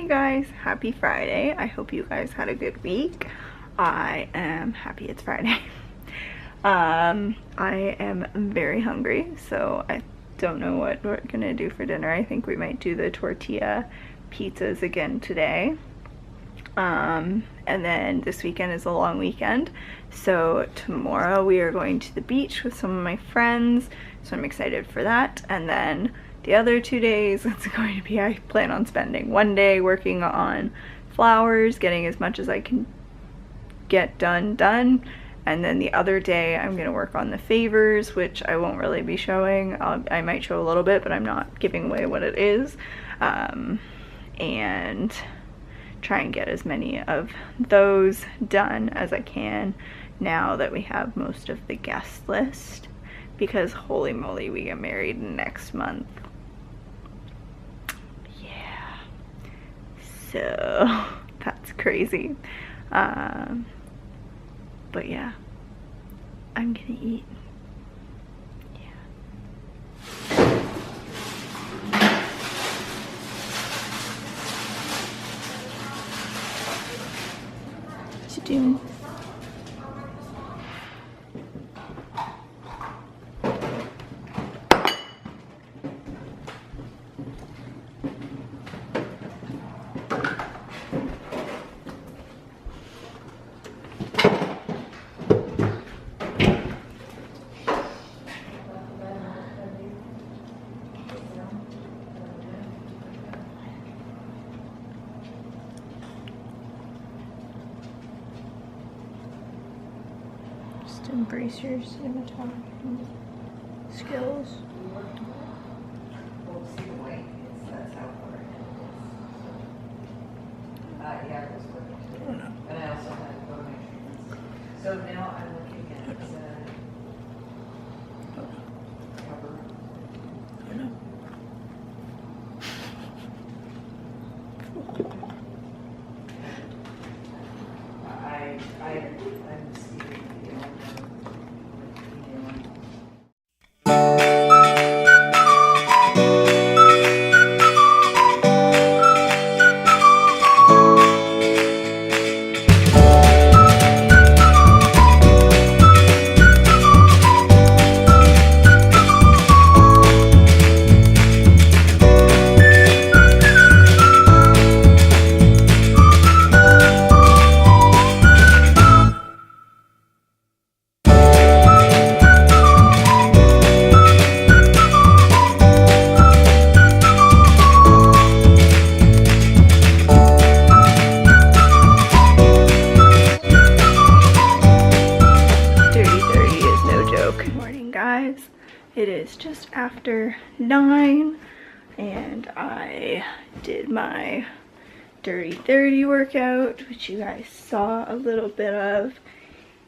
Hey guys, happy Friday. I hope you guys had a good week. I am happy it's Friday. I am very hungry, so I don't know what we're gonna do for dinner. I think we might do the tortilla pizzas again today. And then this weekend is a long weekend, so tomorrow we are going to the beach with some of my friends, so I'm excited for that. And then the other 2 days, it's going to be, I plan on spending one day working on flowers, getting as much as I can get done, and then the other day I'm going to work on the favors, which I won't really be showing. I might show a little bit, but I'm not giving away what it is, and try and get as many of those done as I can now that we have most of the guest list, because holy moly, we get married next month. Yeah, so that's crazy. But yeah, I'm gonna eat. What you doing? Embrace your cinematography skills. Yeah, it was working too. And I also had photo measurements. So now I'm looking at cover. I'm receiving the email. It is just after 9 and I did my Dirty 30 workout, which you guys saw a little bit of,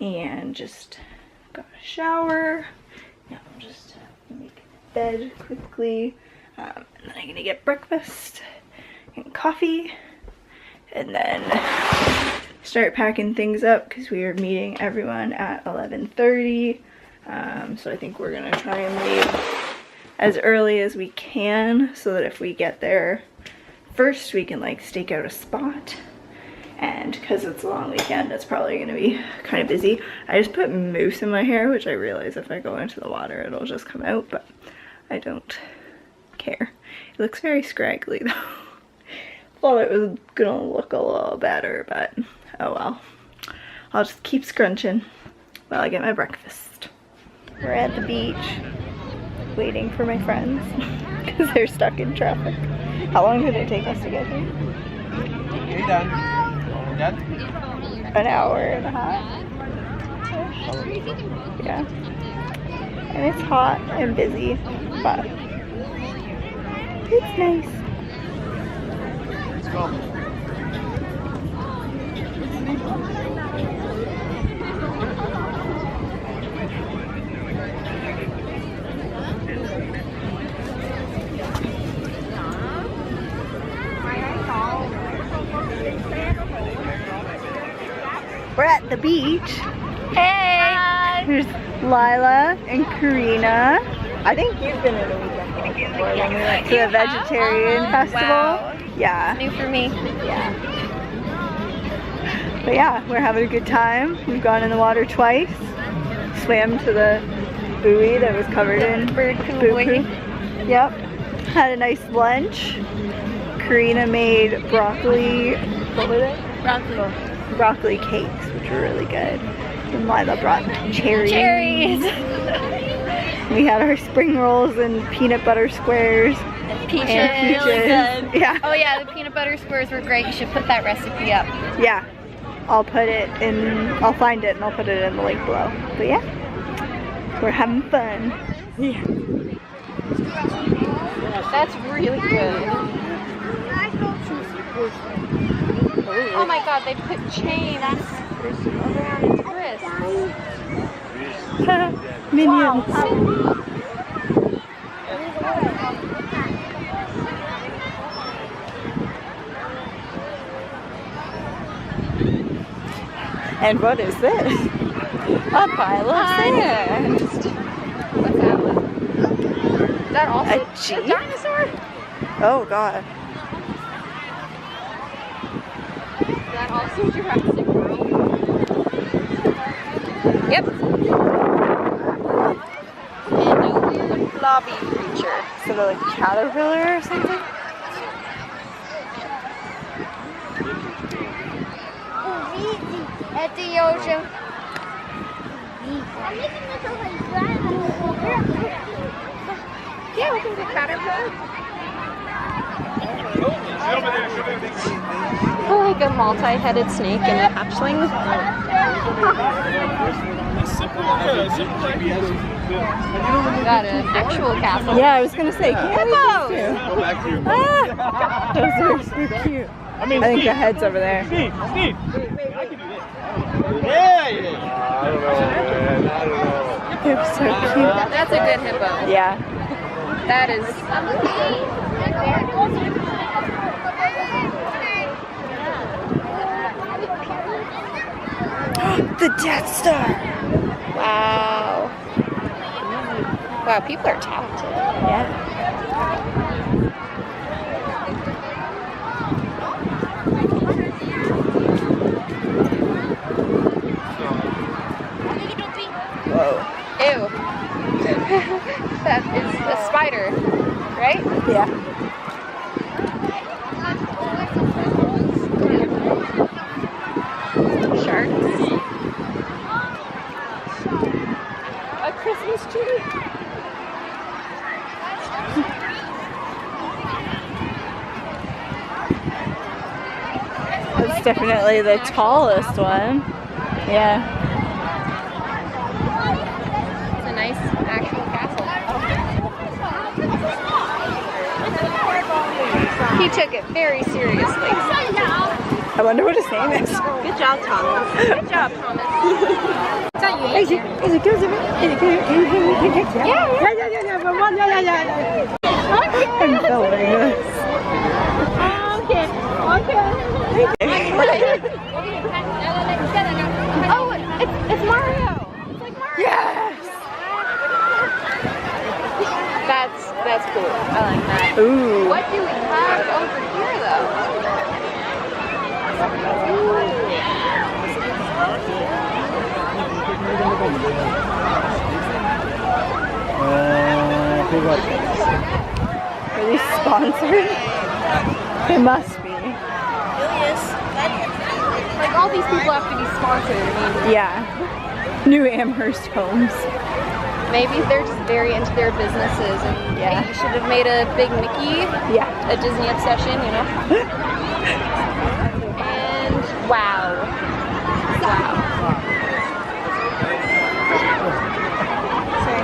and just got a shower. Now I'm just make bed quickly, and then I'm gonna get breakfast and coffee, and then start packing things up because we are meeting everyone at 11:30. So I think we're gonna try and leave as early as we can so that if we get there first we can like stake out a spot, and because it's a long weekend it's probably gonna be kind of busy. I just put mousse in my hair, which I realize if I go into the water it'll just come out, but I don't care. It looks very scraggly though. Thought it was gonna look a little better, but oh well. I'll just keep scrunching while I get my breakfast. We're at the beach waiting for my friends because they're stuck in traffic. How long did it take us to get here? You're done. You're done? An hour and a half. Yeah. And it's hot and busy, but it's nice. Let's go. We're at the beach. Hey! Hi. There's Lila and Karina. I think you've been in a weekend before when we went to the vegetarian festival. Wow. Yeah. New for me. Yeah. But yeah, we're having a good time. We've gone in the water twice. Swam to the buoy that was covered in Bird boo buoy. poo. Yep. Had a nice lunch. Karina made broccoli, what were they? Broccoli cakes, which were really good. And Lila brought cherries. Cherries! We had our spring rolls and peanut butter squares. Peaches. And Really good. Yeah. Oh yeah, the peanut butter squares were great. You should put that recipe up. Yeah. I'll put it in, I'll find it and I'll put it in the link below. But yeah, we're having fun. Yeah. That's really good. Oh my god, they put chains around its wrist. Minions. And what is this? A pile of sand. What's that one? Is that also A jeep? dinosaur? Oh god. Is that also Jurassic World? Yep. And a weird blobby creature. So they're like caterpillar or something? At the ocean. Yeah, we can do caterpillar. Like a multi-headed snake and a hatchling. Got an actual castle. Yeah, I was gonna say, Hippos! Those are so cute. I think the head's over there. Steve! I can do this. Yeah! I don't know, man. I don't know. They're so cute. That's a good hippo. Yeah. That is. The Death Star! Wow. Wow, people are talented. Yeah. Whoa. Ew. That is a spider, right? Yeah. Sharks. A Christmas tree. That's definitely the tallest one. Yeah. It's a nice actual castle. He took it very seriously. I wonder what his name is. Good job, Thomas. Good job, Thomas. I'm filming this. Oh, it's Mario. It's like Mario. Yes! That's cool. I like that. Ooh. What do we have over here, though? Are these sponsored? They must be. Like, all these people have to be sponsored. I mean, Yeah. New Amherst homes. maybe they're just very into their businesses, and Yeah. hey, you should have made a big Mickey, Yeah. a Disney obsession, you know? And wow. Wow.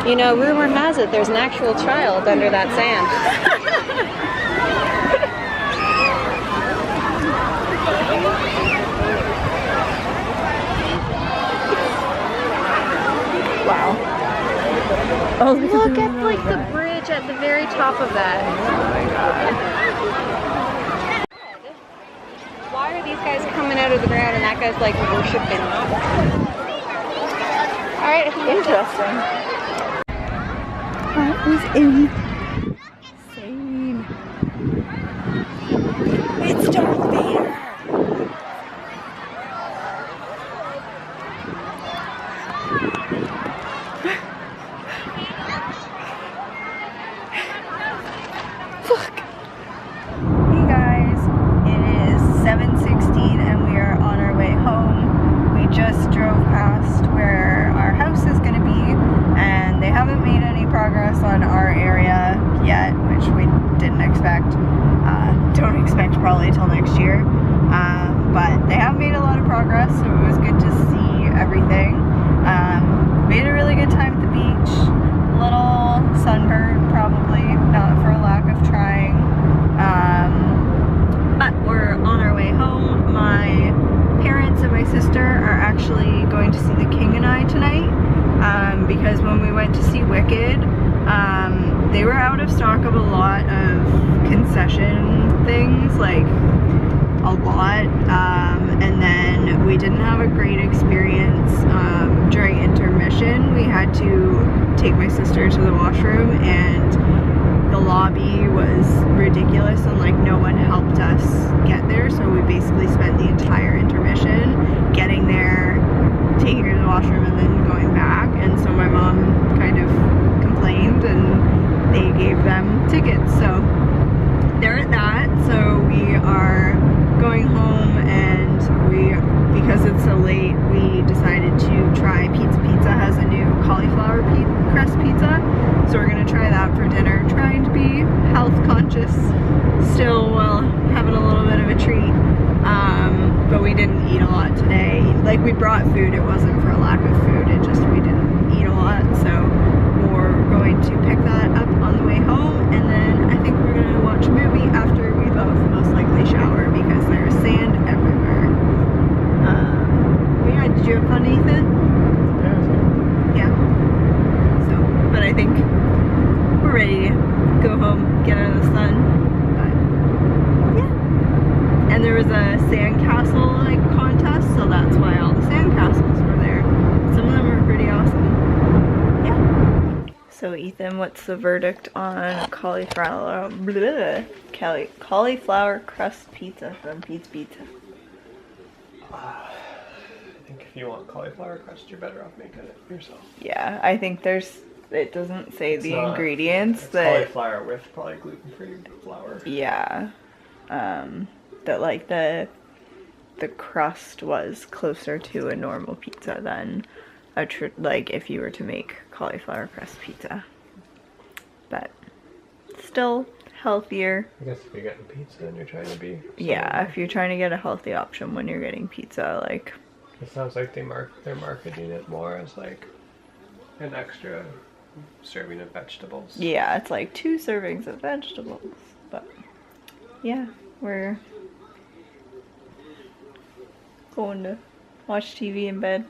You know, rumor has it there's an actual child under that sand. Wow. Oh, Look at like the bridge at the very top of that. Why are these guys coming out of the ground and that guy's like worshiping? All right, interesting. That was insane. next year. But they have made a lot of progress, so it was good to see everything. Made a really good time at the beach. Little sunburned, probably, not for a lack of trying. But we're on our way home. My parents and my sister are actually going to see The King and I tonight, because when we went to see Wicked, they were out of stock of a lot of concession things, like a lot, and then we didn't have a great experience during intermission. We had to take my sister to the washroom, and the lobby was ridiculous, and like no one helped us get there, so we basically spent the entire intermission getting there, taking her to the washroom, and then going back. And so my mom kind of complained, and they gave them tickets, so they're at that. So we are going home, and because it's so late, we decided to try Pizza. Pizza has a new cauliflower crust pizza, so we're gonna try that for dinner, trying to be health conscious still while having a little bit of a treat. But we didn't eat a lot today. Like, we brought food, it wasn't for a lack of food, it just we didn't eat a lot, so we're going to pick that up on the way home, and then I think we're gonna watch a movie after we both most likely shower, because there's sand everywhere. But yeah, did you have fun, Ethan? Yeah. So, but I think we're ready to go home, get out of the sun. But yeah. And there was a sandcastle like contest, so that's why all the sandcastles were there. Some of them were pretty awesome. Yeah. So Ethan, what's the verdict on cauliflower crust pizza from Pete's Pizza? I think if you want cauliflower crust, you're better off making it yourself. Yeah, I think it doesn't say It's the not, ingredients it's that... cauliflower with probably gluten-free flour. Yeah. That like the crust was closer to a normal pizza than like if you were to make cauliflower crust pizza. But still healthier. I guess if you're getting pizza and you're trying to be... Yeah, if you're trying to get a healthy option when you're getting pizza, like... It sounds like they're marketing it more as like an extra serving of vegetables. Yeah, it's like 2 servings of vegetables. But yeah, we're going to watch TV in bed.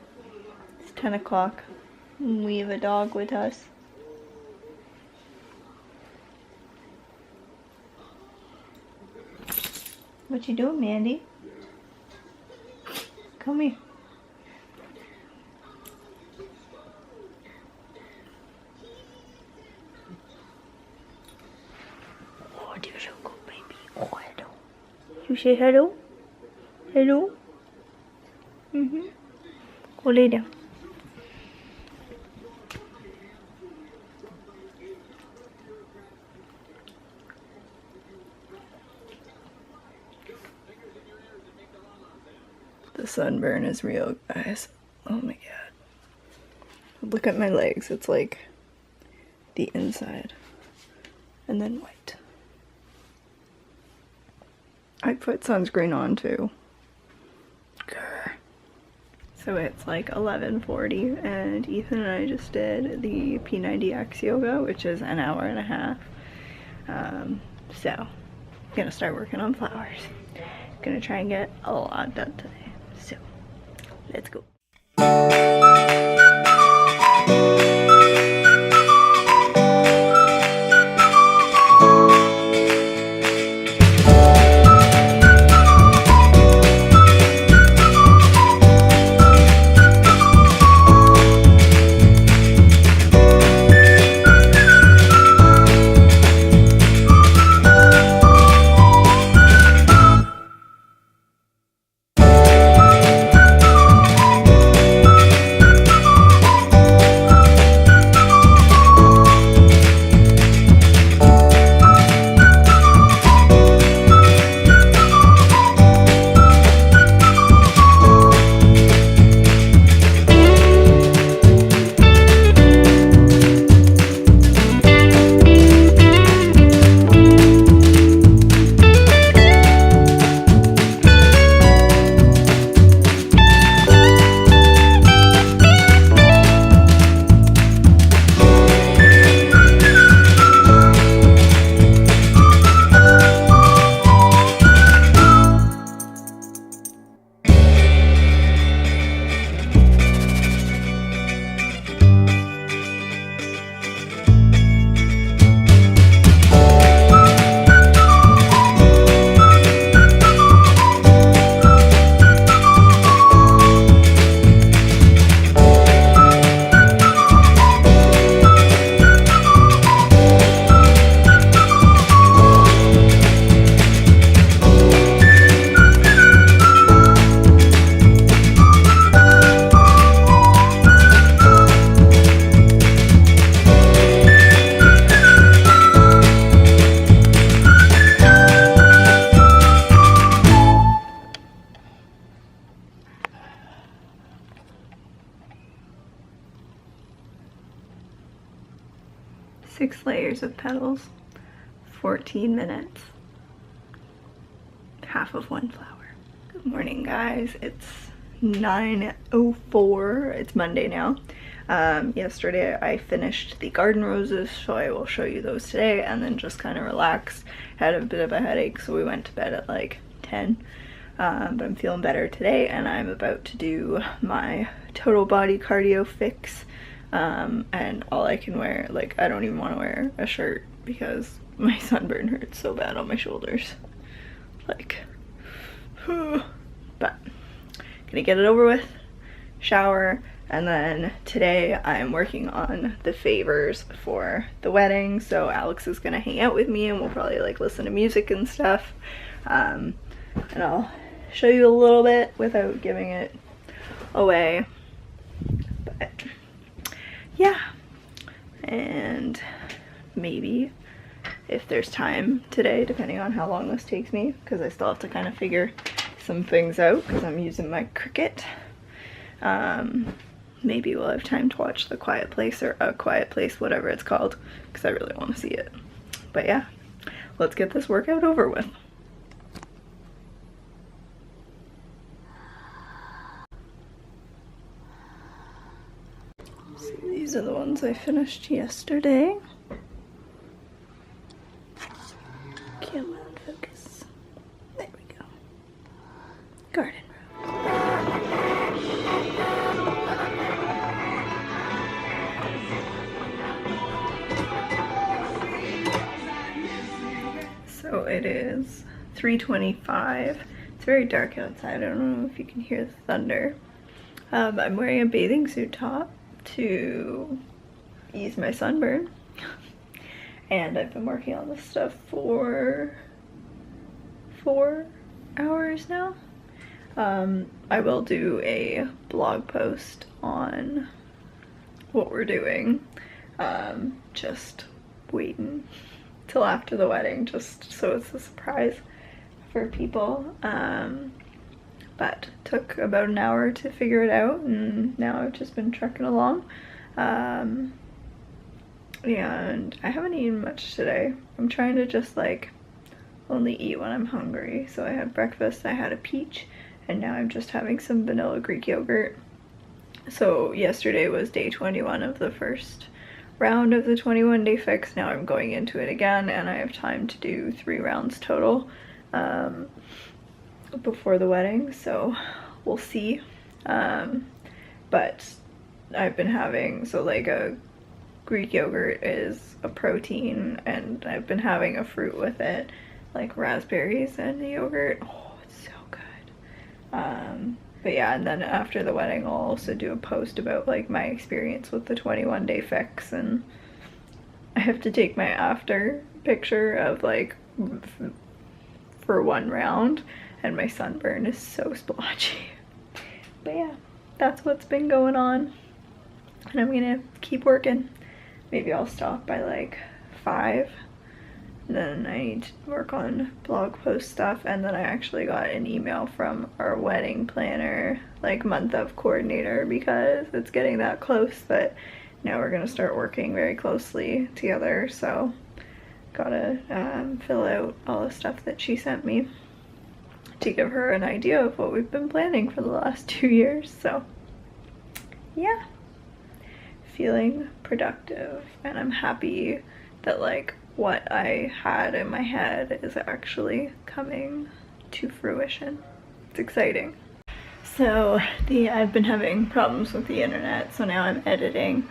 It's 10 o'clock. We have a dog with us. What you doing, Mandy? Come here. Oh, there's a good baby. Oh, hello. You say hello? Hello? Go lay down. The sunburn is real, guys. Oh my god. Look at my legs. It's like the inside and then white. I put sunscreen on too. Grr. So it's like 11:40 and Ethan and I just did the P90X yoga, which is an hour and a half. So I'm gonna start working on flowers. Gonna try and get a lot done today. So let's go. 6 layers of petals, 14 minutes, half of 1 flower. Good morning, guys. It's 9:04. It's Monday now. Yesterday I finished the garden roses, so I will show you those today, and then just kind of relaxed. Had a bit of a headache, so we went to bed at like 10. But I'm feeling better today, and I'm about to do my total body cardio fix. And all I can wear, like, I don't even want to wear a shirt because my sunburn hurts so bad on my shoulders. Like, but gonna get it over with, shower, and then today I'm working on the favors for the wedding. So Alex is gonna hang out with me, and we'll probably like listen to music and stuff. And I'll show you a little bit without giving it away. But yeah, and maybe if there's time today, depending on how long this takes me, because I still have to kind of figure some things out because I'm using my Cricut. Maybe we'll have time to watch The Quiet Place, or A Quiet Place, whatever it's called, because I really want to see it. But yeah, let's get this workout over with. So these are the ones I finished yesterday. Come on, focus. There we go. Garden room. So it is 3:25. It's very dark outside. I don't know if you can hear the thunder. I'm wearing a bathing suit top to ease my sunburn. And I've been working on this stuff for 4 hours now. I will do a blog post on what we're doing. Just waiting till after the wedding, just so it's a surprise for people. But took about an hour to figure it out, and now I've just been trucking along. And I haven't eaten much today. I'm trying to just like only eat when I'm hungry. So I had breakfast, I had a peach, and now I'm just having some vanilla Greek yogurt. So yesterday was day 21 of the first round of the 21-day fix. Now I'm going into it again, and I have time to do 3 rounds total before the wedding, so we'll see. But I've been having, so like a Greek yogurt is a protein, and I've been having a fruit with it, like raspberries and yogurt. Oh, it's so good. But yeah, and then after the wedding I'll also do a post about like my experience with the 21-day fix, and I have to take my after picture of like for 1 round, and my sunburn is so splotchy. But yeah, that's what's been going on, and I'm gonna keep working. Maybe I'll stop by like 5. Then I need to work on blog post stuff, and then I actually got an email from our wedding planner, like month of coordinator, because it's getting that close that now we're gonna start working very closely together. So gotta fill out all the stuff that she sent me to give her an idea of what we've been planning for the last 2 years. So yeah, feeling productive, and I'm happy that like what I had in my head is actually coming to fruition. It's exciting. So I've been having problems with the internet, so now I'm editing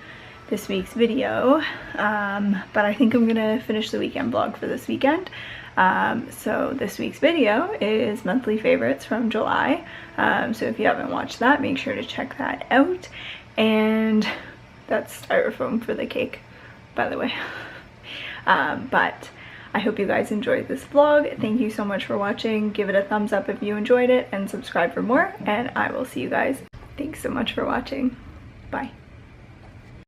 this week's video, but I think I'm gonna finish the weekend vlog for this weekend. So this week's video is monthly favorites from July, so if you haven't watched that, make sure to check that out. And that's styrofoam for the cake, by the way. But I hope you guys enjoyed this vlog. Thank you so much for watching. Give it a thumbs up if you enjoyed it, and subscribe for more, and I will see you guys. Thanks so much for watching. Bye.